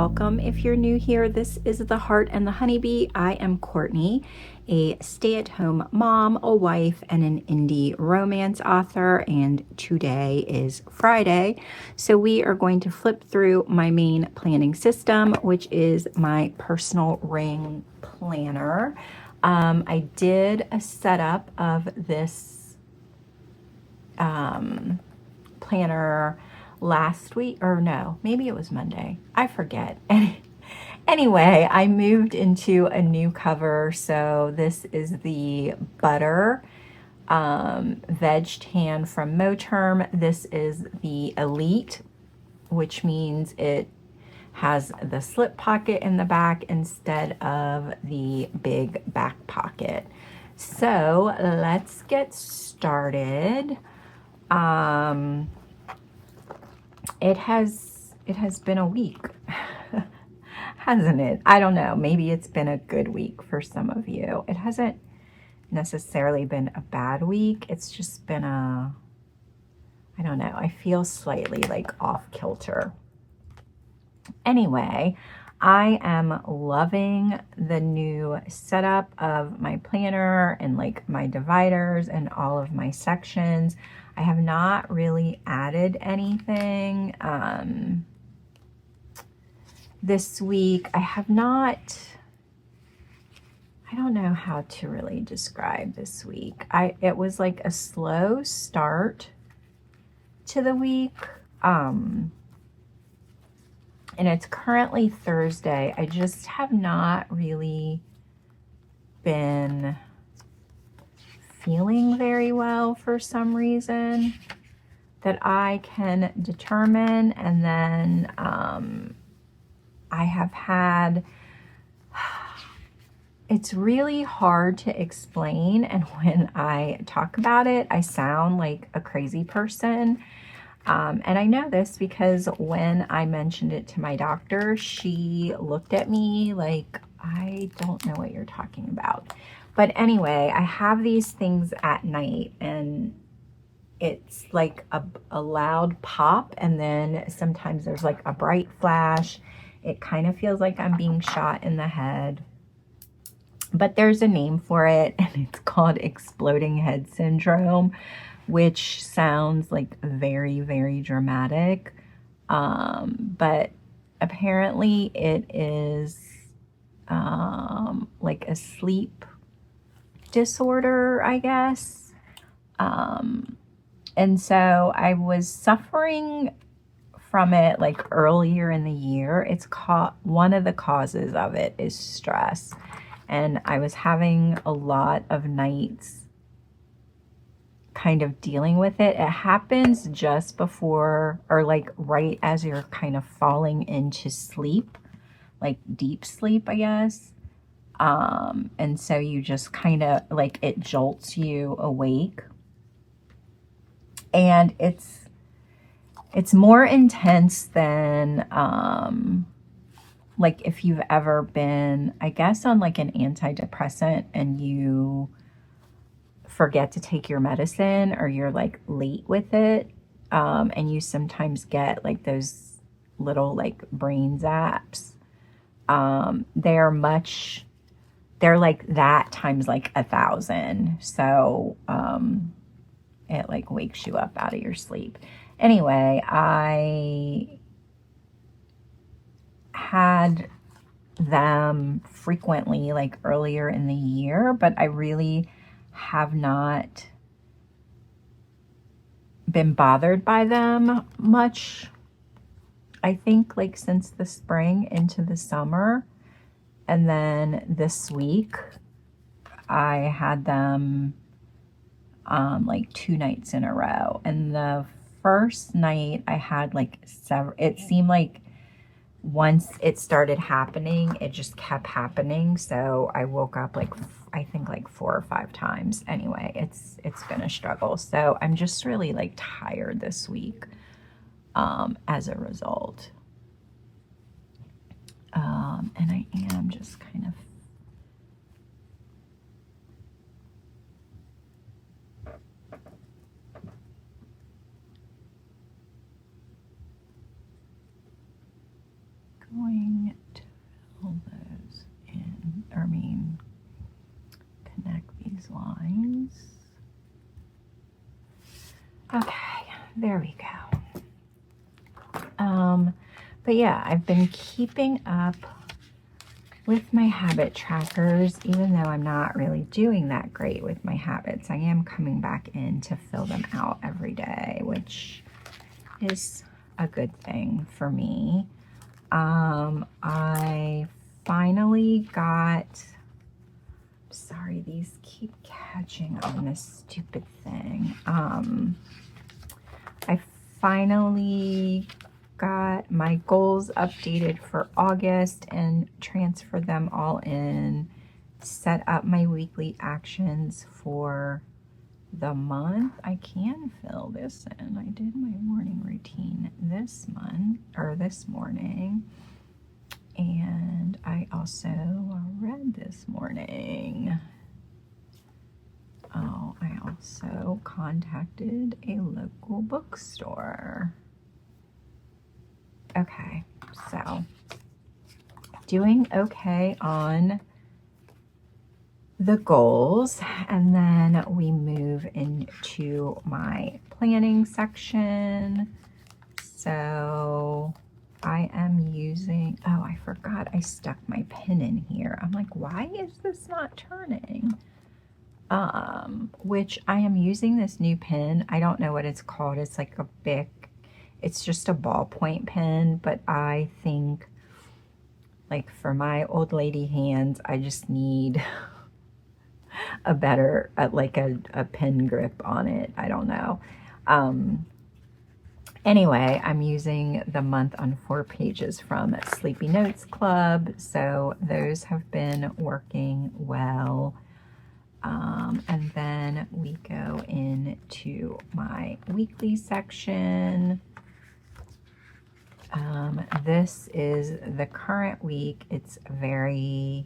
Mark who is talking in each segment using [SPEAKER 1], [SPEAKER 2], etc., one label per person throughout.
[SPEAKER 1] welcome. If you're new here, this is The Heart and the Honeybee. I am Courtney, a stay-at-home mom, a wife, and an indie romance author, and today is Friday, so we are going to flip through my main planning system, which is my personal ring planner. I did a setup of this planner last week, or no, maybe it was Monday. I forget. Anyway, I moved into a new cover. So this is the Butter Veg Tan from Moterm. This is the Elite, which means it has the slip pocket in the back instead of the big back pocket. So let's get started. It has been a week, hasn't it? I don't know. Maybe it's been a good week for some of you. It hasn't necessarily been a bad week. It's just been I don't know. I feel slightly like off kilter. Anyway, I am loving the new setup of my planner and like my dividers and all of my sections. I have not really added anything this week. I don't know how to really describe this week. It was like a slow start to the week. And it's currently Thursday. I just have not really been feeling very well for some reason that I can determine. And then I have had, it's really hard to explain. And when I talk about it, I sound like a crazy person. And I know this because when I mentioned it to my doctor, she looked at me like, I don't know what you're talking about. But anyway, I have these things at night and it's like a loud pop, and then sometimes there's like a bright flash. It kind of feels like I'm being shot in the head. But there's a name for it, and it's called exploding head syndrome, which sounds like very, very dramatic. But apparently it is like a sleep disorder, I guess. And so I was suffering from it like earlier in the year. It's one of the causes of it is stress. And I was having a lot of nights kind of dealing with it. It happens just before, or like right as you're kind of falling into sleep, like deep sleep, I guess. And so you just kind of like, it jolts you awake. And it's more intense than, like if you've ever been, I guess, on like an antidepressant and you forget to take your medicine, or you're like late with it. And you sometimes get like those little like brain zaps. They're like that times like 1,000. So, it like wakes you up out of your sleep. Anyway, I had them frequently like earlier in the year, but I really have not been bothered by them much. I think like since the spring into the summer. And then this week I had them like 2 nights in a row. And the first night I had like several, it seemed like once it started happening, it just kept happening. So I woke up like, I think like 4 or 5 times. Anyway, it's been a struggle. So I'm just really like tired this week as a result. And I am just kind of going there we go. But yeah, I've been keeping up with my habit trackers, even though I'm not really doing that great with my habits. I am coming back in to fill them out every day, which is a good thing for me. I finally got, sorry, these keep catching on this stupid thing. I finally got my goals updated for August and transferred them all in, set up my weekly actions for the month. I can fill this in. I did my morning routine this month, or this morning, and I also read this morning. Oh, I also contacted a local bookstore. Okay, so doing okay on the goals, and then we move into my planning section. So I am using, oh, I forgot I stuck my pin in here. I'm like, why is this not turning? Which I am using this new pin. I don't know what it's called. It's like a big, it's just a ballpoint pen, but I think like for my old lady hands, I just need a better, like a pen grip on it. I don't know. Anyway, I'm using the month on 4 pages from Sleepy Notes Club. So those have been working well. And then we go into my weekly section. This is the current week. It's very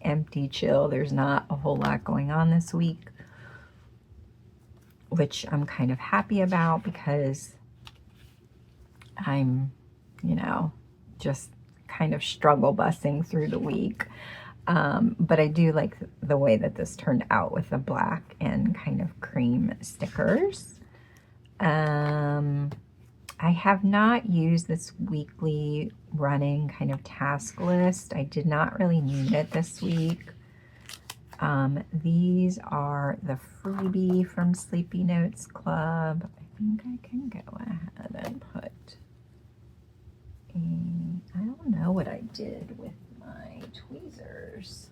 [SPEAKER 1] empty, chill. There's not a whole lot going on this week, which I'm kind of happy about because I'm, you know, just kind of struggle bussing through the week. But I do like the way that this turned out with the black and kind of cream stickers. I have not used this weekly running kind of task list. I did not really need it this week. These are the freebie from Sleepy Notes Club. I think I can go ahead and put I don't know what I did with my tweezers.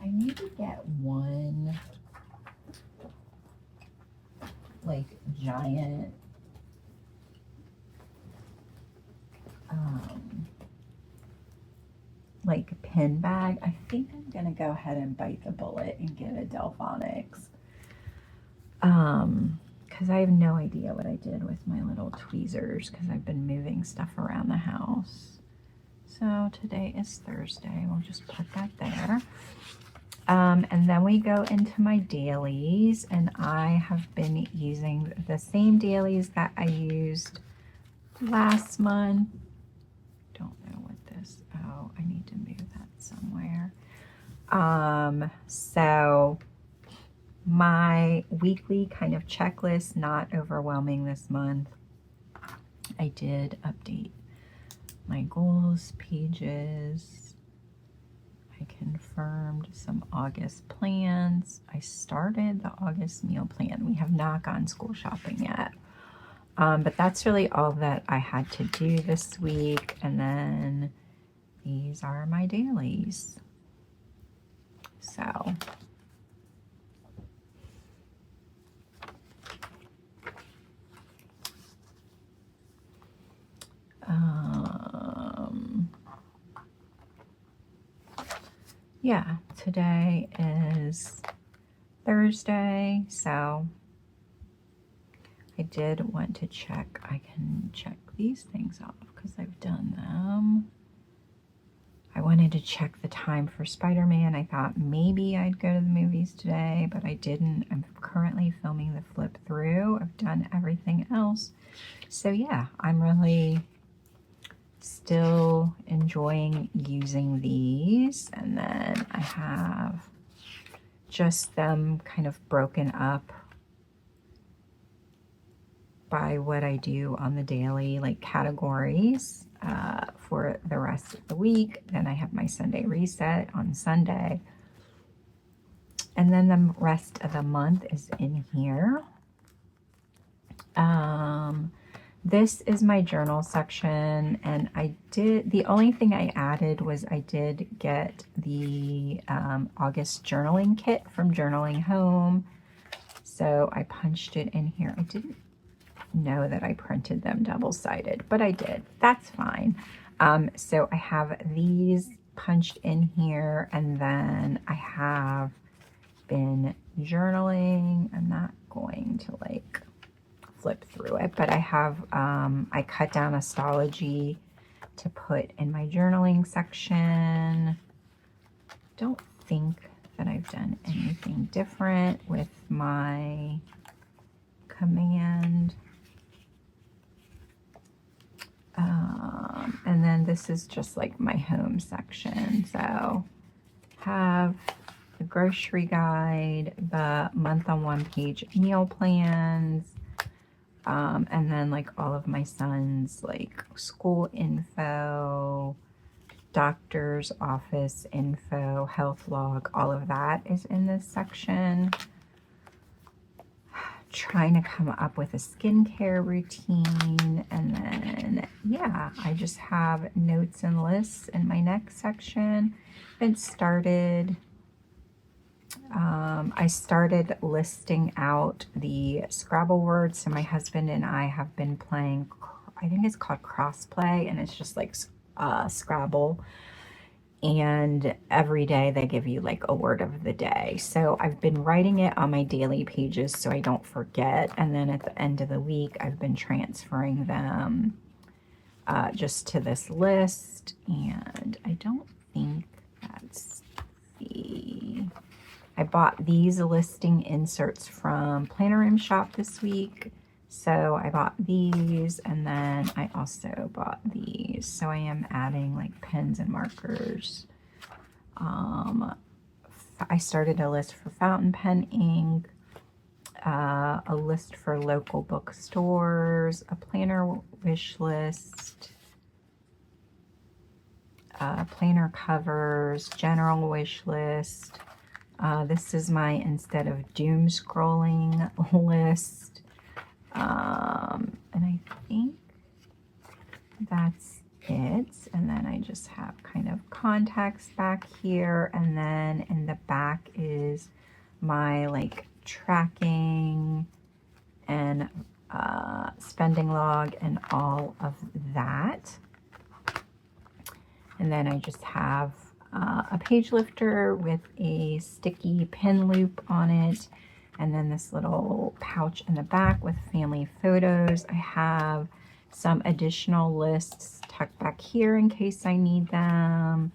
[SPEAKER 1] I need to get one like giant like pen bag. I think I'm gonna go ahead and bite the bullet and get a Delphonics, because I have no idea what I did with my little tweezers because I've been moving stuff around the house. So today is Thursday. We'll just put that there. And then we go into my dailies, and I have been using the same dailies that I used last month. Don't know what this, oh, I need to move that somewhere. So my weekly kind of checklist, not overwhelming this month. I did update my goals pages. I confirmed some August plans. I started the August meal plan. We have not gone school shopping yet. But that's really all that I had to do this week. And then these are my dailies. So yeah, today is Thursday, so I did want to check. I can check these things off because I've done them. I wanted to check the time for Spider-Man. I thought maybe I'd go to the movies today, but I didn't. I'm currently filming the flip through. I've done everything else. So yeah, I'm really still enjoying using these. And then I have just them kind of broken up by what I do on the daily, like categories for the rest of the week. Then I have my Sunday reset on Sunday. And then the rest of the month is in here. This is my journal section, and the only thing I added was I did get the August journaling kit from Journaling Home. So I punched it in here. I didn't know that I printed them double-sided, but I did. That's fine. So I have these punched in here, and then I have been journaling. I'm not going to like flip through it, but I have I cut down astrology to put in my journaling section. Don't think that I've done anything different with my command. And then this is just like my home section. So have the grocery guide, the month on one page meal plans, and then like all of my son's like school info, doctor's office info, health log, all of that is in this section. Trying to come up with a skincare routine, and then yeah, I just have notes and lists in my next section. I started listing out the Scrabble words. So my husband and I have been playing, I think it's called crossplay, and it's just like Scrabble. And every day they give you like a word of the day. So I've been writing it on my daily pages so I don't forget. And then at the end of the week, I've been transferring them just to this list. And I don't think that's I bought these listing inserts from Planner Room Shop this week. So I bought these, and then I also bought these. So I am adding like pens and markers. I started a list for fountain pen ink, a list for local bookstores, a planner wish list, planner covers, general wish list. This is my instead of doom scrolling list. And I think that's it. And then I just have kind of contacts back here. And then in the back is my like tracking and spending log and all of that. And then I just have a page lifter with a sticky pin loop on it. And then this little pouch in the back with family photos. I have some additional lists tucked back here in case I need them.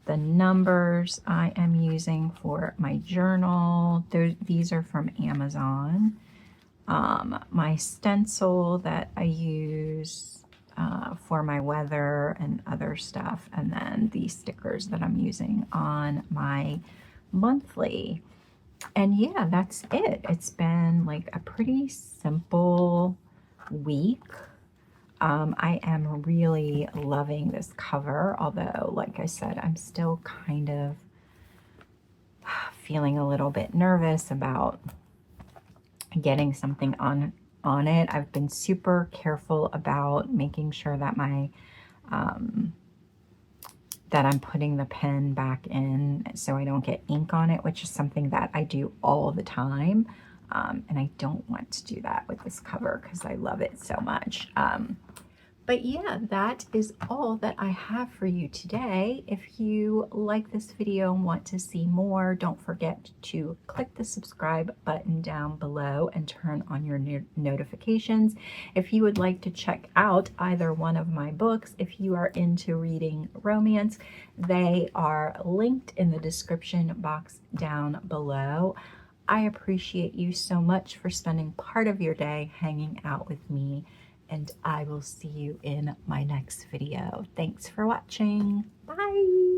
[SPEAKER 1] The numbers I am using for my journal. These are from Amazon. My stencil that I use for my weather and other stuff. And then the stickers that I'm using on my monthly. And yeah, that's it. It's been like a pretty simple week. I am really loving this cover, although, like I said, I'm still kind of feeling a little bit nervous about getting something on it. I've been super careful about making sure that my that I'm putting the pen back in so I don't get ink on it, which is something that I do all the time. And I don't want to do that with this cover because I love it so much. But yeah, that is all that I have for you today. If you like this video and want to see more, don't forget to click the subscribe button down below and turn on your notifications. If you would like to check out either one of my books, if you are into reading romance, they are linked in the description box down below. I appreciate you so much for spending part of your day hanging out with me, and I will see you in my next video. Thanks for watching. Bye.